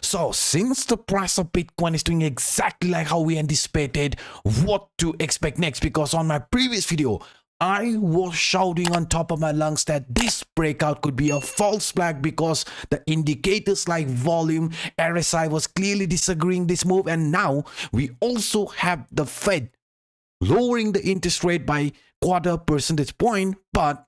So since the price of Bitcoin is doing exactly like how we anticipated, what to expect next? Because on my previous video, I was shouting on top of my lungs that this breakout could be a false flag because the indicators like volume, RSI was clearly disagreeing this move, and now we also have the Fed lowering the interest rate by 1/4 percentage point, but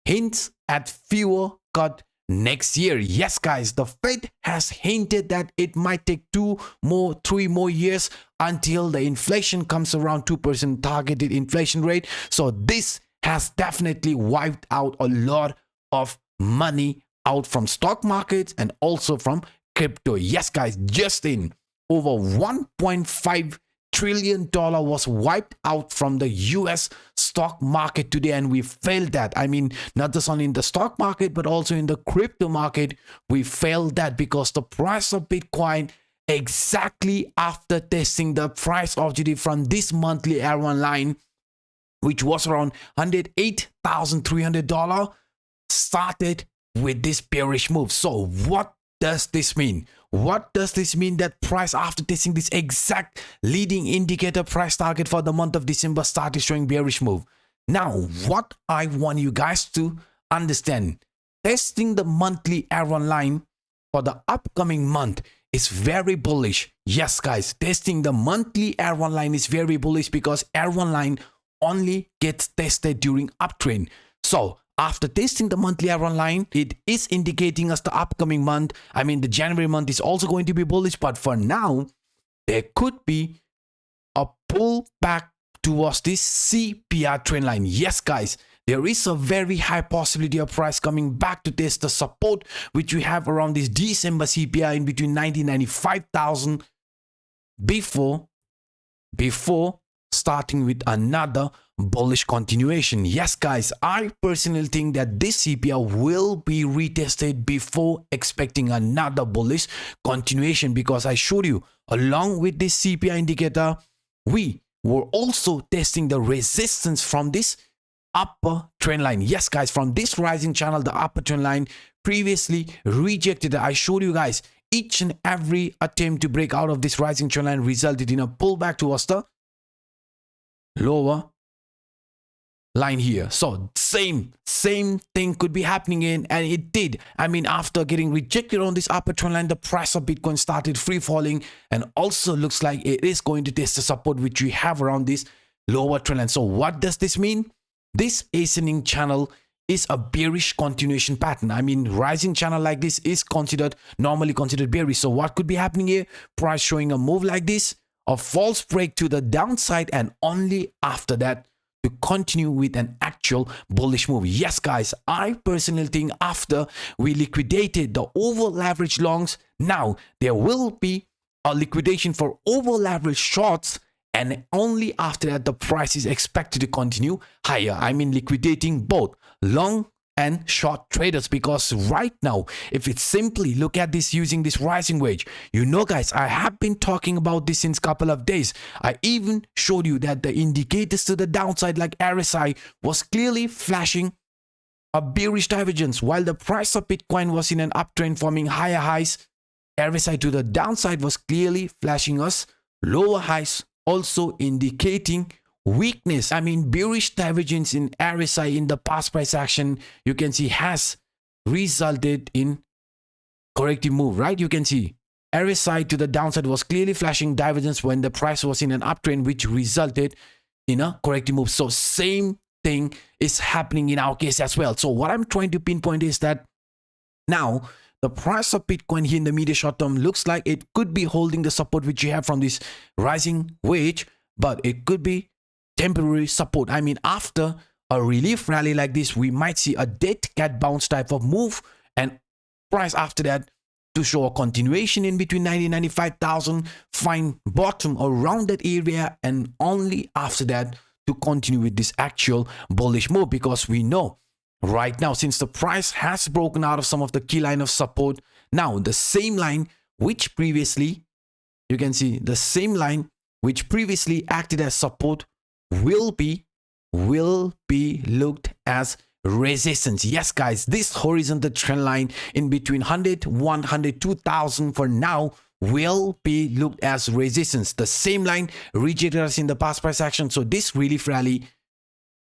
hints at fewer cut next year. Yes guys, the Fed has hinted that it might take 3 more years until the inflation comes around 2% targeted inflation rate. So this has definitely wiped out a lot of money out from stock markets and also from crypto. Yes guys, just in over 1.5 trillion dollar was wiped out from the US stock market today, and we failed that. I mean, not just only in the stock market but also in the crypto market, we failed that because the price of Bitcoin, exactly after testing the price objective from this monthly R1 line, which was around $108,300, started with this bearish move. So what does this mean? What does this mean that price, after testing this exact leading indicator price target for the month of December, started showing bearish move? Now, what I want you guys to understand, testing the monthly R1 line for the upcoming month is very bullish. Yes guys, testing the monthly R1 line is very bullish because R1 line only gets tested during uptrend. So after testing the monthly R1 line, it is indicating us the upcoming month, I mean the January month, is also going to be bullish, but for now there could be a pull back towards this CPR trend line. Yes guys, there is a very high possibility of price coming back to test the support which we have around this December CPR in between 90,000 and 95,000 before starting with another bullish continuation. Yes guys, I personally think that this CPR will be retested before expecting another bullish continuation, because I showed you along with this CPR indicator, we were also testing the resistance from this upper trend line. Yes guys, from this rising channel, the upper trend line previously rejected. I showed you guys each and every attempt to break out of this rising trend line resulted in a pullback towards the lower line here. So same thing could be happening in, and it did. I mean, after getting rejected on this upper trend line, the price of Bitcoin started free falling, and also looks like it is going to test the support which we have around this lower trend line. So what does this mean? This ascending channel is a bearish continuation pattern. I mean, rising channel like this is normally considered bearish. So what could be happening here? Price showing a move like this, a false break to the downside, and only after that to continue with an actual bullish move. Yes guys, I personally think after we liquidated the over leverage longs, now there will be a liquidation for over leverage shorts, and only after that the price is expected to continue higher. I mean, liquidating both long and short traders, because right now, if it's simply look at this using this rising wedge, you know guys, I have been talking about this since couple of days. I even showed you that the indicators to the downside like RSI was clearly flashing a bearish divergence, while the price of Bitcoin was in an uptrend forming higher highs. RSI to the downside was clearly flashing us lower highs, also indicating weakness. I mean, bearish divergence in RSI in the past price action, you can see, has resulted in corrective move, right? You can see RSI to the downside was clearly flashing divergence when the price was in an uptrend, which resulted in a corrective move. So same thing is happening in our case as well. So what I'm trying to pinpoint is that now the price of Bitcoin here in the medium short term looks like it could be holding the support which you have from this rising wedge, but it could be temporary support. I mean, after a relief rally like this, we might see a dead cat bounce type of move, and price after that to show a continuation in between 90,000 and 95,000, find bottom around that area, and only after that to continue with this actual bullish move. Because we know right now, since the price has broken out of some of the key line of support, now the same line which previously, you can see the same line which previously acted as support will be looked as resistance. Yes guys, this horizontal trend line in between 100, 100, 2000 for now will be looked as resistance. The same line rejected us in the past price action, so this relief rally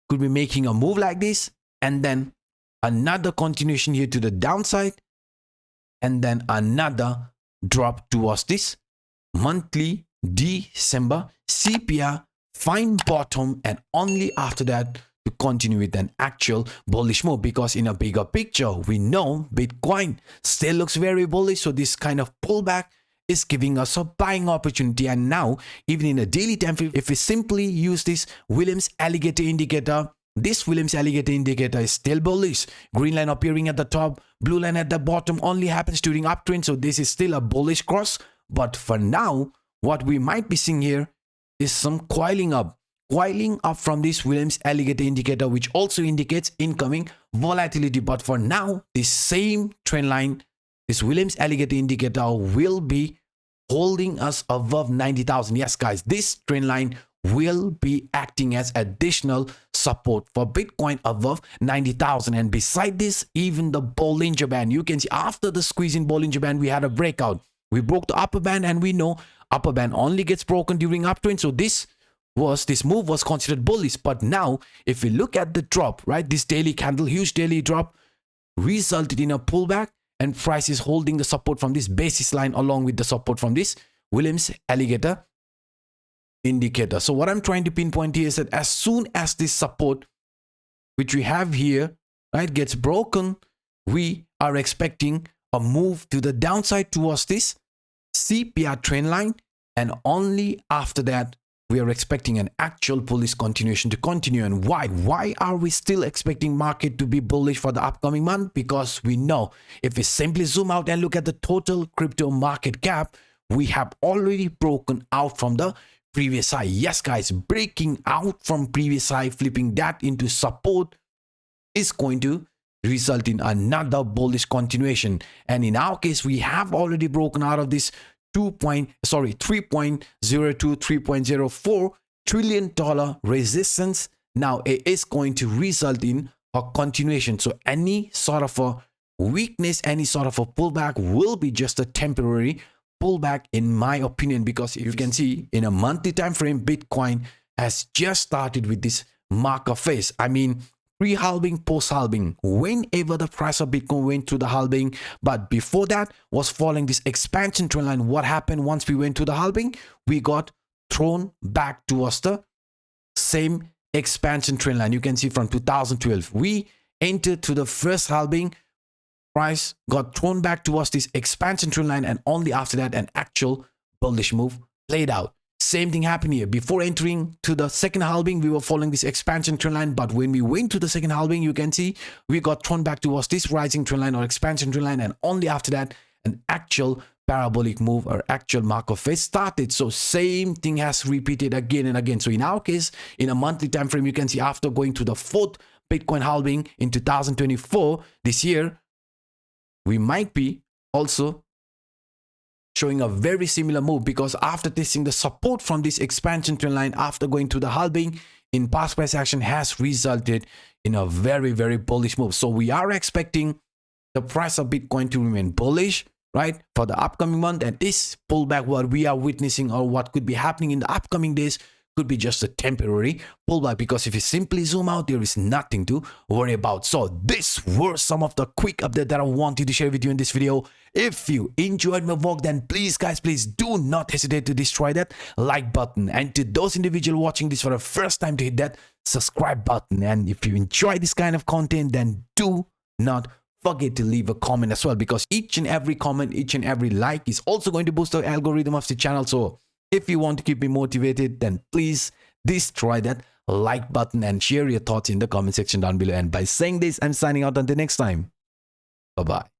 could be making a move like this, and then another continuation here to the downside, and then another drop towards this monthly December CPR, find bottom, and only after that to continue with an actual bullish move. Because in a bigger picture, we know Bitcoin still looks very bullish, so this kind of pullback is giving us a buying opportunity. And now, even in a daily time frame, if we simply use this Williams alligator indicator, this Williams alligator indicator is still bullish. Green line appearing at the top, blue line at the bottom only happens during uptrend, so this is still a bullish cross. But for now, what we might be seeing here is some coiling up from this Williams alligator indicator, which also indicates incoming volatility. But for now, this same trend line, this Williams alligator indicator, will be holding us above 90,000. Yes guys, this trend line will be acting as additional support for Bitcoin above 90,000. And beside this, even the Bollinger Band, you can see after the squeeze in Bollinger Band, we had a breakout. We broke the upper band, and we know upper band only gets broken during uptrend, so this move was considered bullish. But now if we look at the drop, right, this daily candle, huge daily drop, resulted in a pullback, and price is holding the support from this basis line along with the support from this Williams alligator indicator. So what I'm trying to pinpoint here is that as soon as this support, which we have here, right, gets broken, we are expecting a move to the downside towards this CPR trend line, and only after that we are expecting an actual bullish continuation to continue. And why are we still expecting market to be bullish for the upcoming month? Because we know if we simply zoom out and look at the total crypto market cap, we have already broken out from the previous high. Yes guys, breaking out from previous high, flipping that into support, is going to result in another bullish continuation. And in our case, we have already broken out of this 3.02 3.04 trillion dollar resistance. Now it is going to result in a continuation, so any sort of a weakness, any sort of a pullback will be just a temporary pullback in my opinion. Because if you can see in a monthly time frame, Bitcoin has just started with this marker phase. I mean, pre-halving, post-halving, whenever the price of Bitcoin went to the halving. But before that was following this expansion trend line. What happened once we went to the halving? We got thrown back towards the same expansion trend line. You can see from 2012, we entered to the first halving, price got thrown back towards this expansion trend line, and only after that an actual bullish move played out. Same thing happened here. Before entering to the second halving, we were following this expansion trend line, but when we went to the second halving, you can see we got thrown back towards this rising trend line or expansion trend line, and only after that an actual parabolic move or actual marker phase started. So same thing has repeated again and again. So in our case, in a monthly time frame, you can see after going to the fourth Bitcoin halving in 2024, this year, we might be also showing a very similar move, because after testing the support from this expansion trend line after going to the halving in past price action has resulted in a very, very bullish move. So we are expecting the price of Bitcoin to remain bullish, right, for the upcoming month. And this pullback, what we are witnessing or what could be happening in the upcoming days, could be just a temporary pullback, because if you simply zoom out, there is nothing to worry about. So these were some of the quick updates that I wanted to share with you in this video. If you enjoyed my vlog, then please guys, please do not hesitate to destroy that like button, and to those individuals watching this for the first time, to hit that subscribe button. And if you enjoy this kind of content, then do not forget to leave a comment as well, because each and every comment, each and every like is also going to boost the algorithm of the channel. So if you want to keep me motivated, then please destroy that like button and share your thoughts in the comment section down below. And by saying this, I'm signing out until next time. Bye-bye.